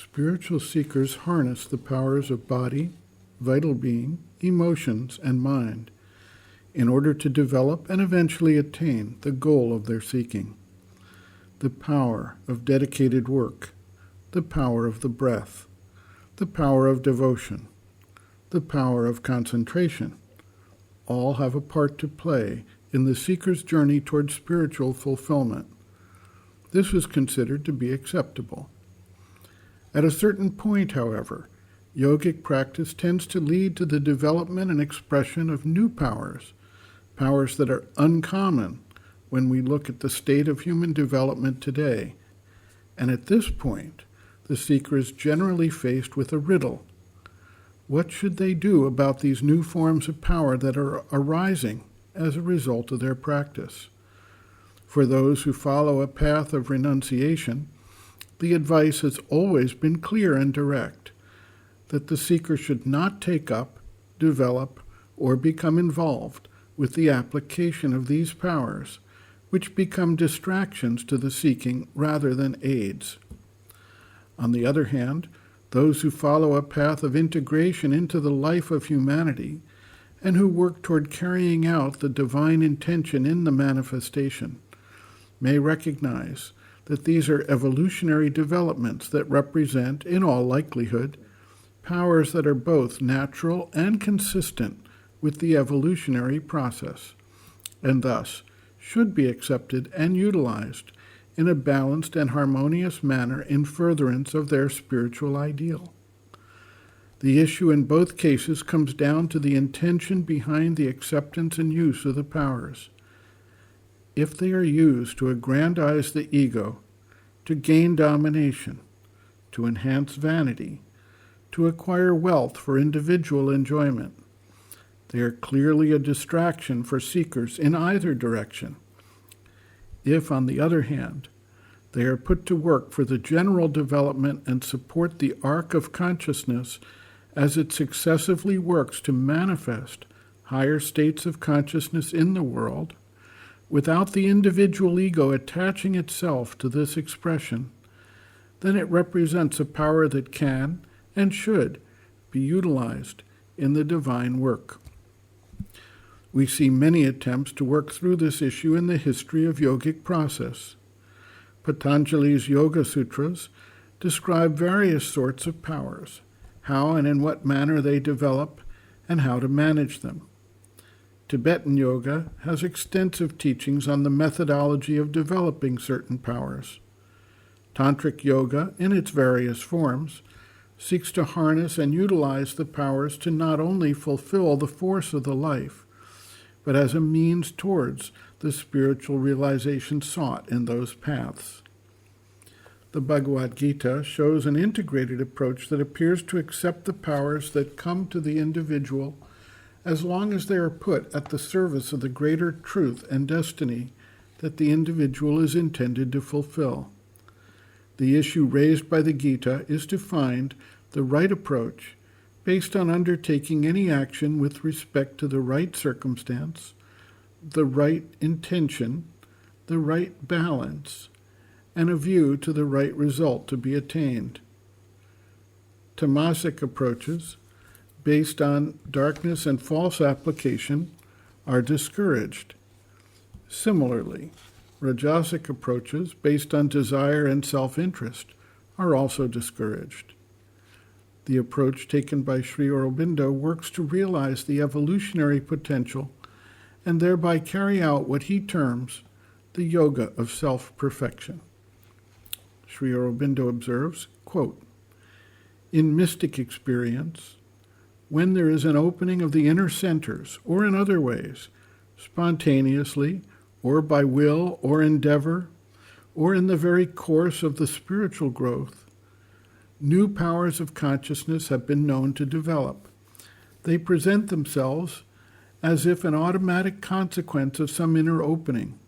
Spiritual seekers harness the powers of body, vital being, emotions, and mind in order to develop and eventually attain the goal of their seeking. The power of dedicated work, the power of the breath, the power of devotion, the power of concentration, all have a part to play in the seeker's journey toward spiritual fulfillment. This was considered to be acceptable. At a certain point, however, yogic practice tends to lead to the development and expression of new powers, powers that are uncommon when we look at the state of human development today. And at this point, the seeker is generally faced with a riddle. What should they do about these new forms of power that are arising as a result of their practice? For those who follow a path of renunciation, the advice has always been clear and direct, that the seeker should not take up, develop, or become involved with the application of these powers, which become distractions to the seeking rather than aids. On the other hand, those who follow a path of integration into the life of humanity and who work toward carrying out the divine intention in the manifestation may recognize that these are evolutionary developments that represent, in all likelihood, powers that are both natural and consistent with the evolutionary process, and thus should be accepted and utilized in a balanced and harmonious manner in furtherance of their spiritual ideal. The issue in both cases comes down to the intention behind the acceptance and use of the powers. If they are used to aggrandize the ego, to gain domination, to enhance vanity, to acquire wealth for individual enjoyment, they are clearly a distraction for seekers in either direction. If, on the other hand, they are put to work for the general development and support the arc of consciousness as it successively works to manifest higher states of consciousness in the world, without the individual ego attaching itself to this expression, then it represents a power that can and should be utilized in the divine work. We see many attempts to work through this issue in the history of yogic process. Patanjali's Yoga Sutras describe various sorts of powers, how and in what manner they develop, and how to manage them. Tibetan yoga has extensive teachings on the methodology of developing certain powers. Tantric yoga, in its various forms, seeks to harness and utilize the powers to not only fulfill the force of the life, but as a means towards the spiritual realization sought in those paths. The Bhagavad Gita shows an integrated approach that appears to accept the powers that come to the individual as long as they are put at the service of the greater truth and destiny that the individual is intended to fulfill. The issue raised by the Gita is to find the right approach based on undertaking any action with respect to the right circumstance, the right intention, the right balance, and a view to the right result to be attained. Tamasic approaches, based on darkness and false application, are discouraged. Similarly, Rajasic approaches, based on desire and self-interest, are also discouraged. The approach taken by Sri Aurobindo works to realize the evolutionary potential and thereby carry out what he terms the yoga of self-perfection. Sri Aurobindo observes, quote, "In mystic experience, when there is an opening of the inner centers, or in other ways, spontaneously, or by will or endeavor, or in the very course of the spiritual growth, new powers of consciousness have been known to develop. They present themselves as if an automatic consequence of some inner opening,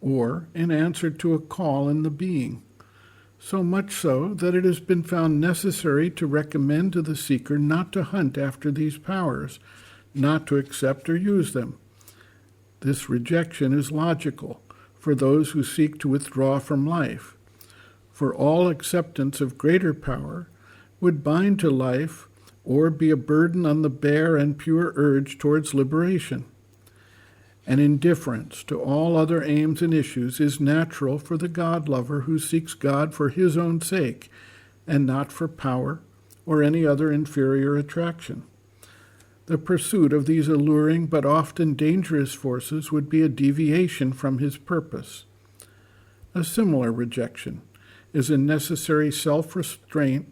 or in answer to a call in the being, so much so that it has been found necessary to recommend to the seeker not to hunt after these powers, not to accept or use them. This rejection is logical for those who seek to withdraw from life, for all acceptance of greater power would bind to life or be a burden on the bare and pure urge towards liberation. An indifference to all other aims and issues is natural for the God-lover who seeks God for his own sake and not for power or any other inferior attraction. The pursuit of these alluring but often dangerous forces would be a deviation from his purpose. A similar rejection is a necessary self-restraint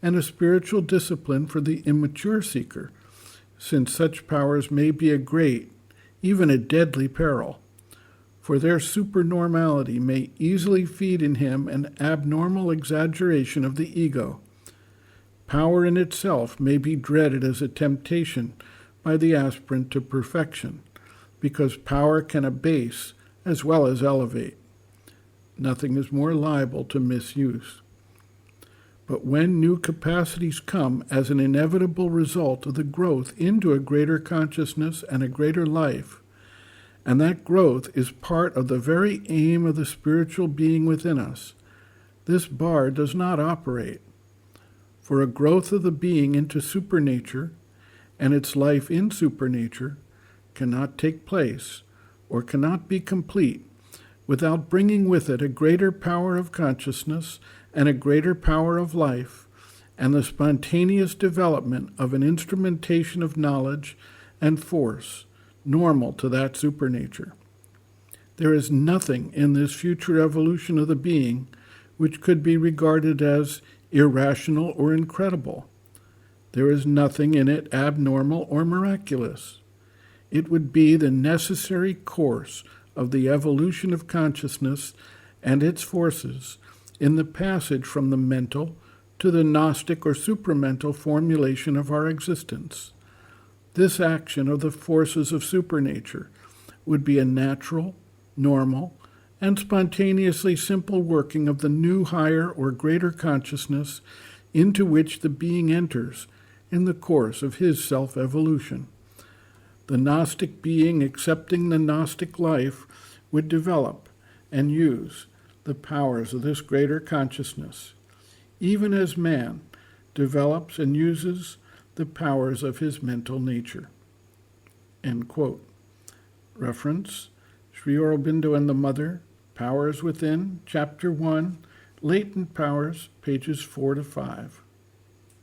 and a spiritual discipline for the immature seeker, since such powers may be a great, even a deadly peril, for their supernormality may easily feed in him an abnormal exaggeration of the ego. Power in itself may be dreaded as a temptation by the aspirant to perfection, because power can abase as well as elevate. Nothing is more liable to misuse. But when new capacities come as an inevitable result of the growth into a greater consciousness and a greater life, and that growth is part of the very aim of the spiritual being within us, this bar does not operate. For a growth of the being into supernature and its life in supernature cannot take place or cannot be complete without bringing with it a greater power of consciousness and a greater power of life, and the spontaneous development of an instrumentation of knowledge and force normal to that supernature. There is nothing in this future evolution of the being which could be regarded as irrational or incredible. There is nothing in it abnormal or miraculous. It would be the necessary course of the evolution of consciousness and its forces in the passage from the mental to the Gnostic or supramental formulation of our existence. This action of the forces of supernature would be a natural, normal, and spontaneously simple working of the new higher or greater consciousness into which the being enters in the course of his self-evolution. The Gnostic being accepting the Gnostic life would develop and use the powers of this greater consciousness, even as man develops and uses the powers of his mental nature. End quote. Reference, Sri Aurobindo and the Mother, Powers Within, Chapter 1, Latent Powers, pages 4 to 5.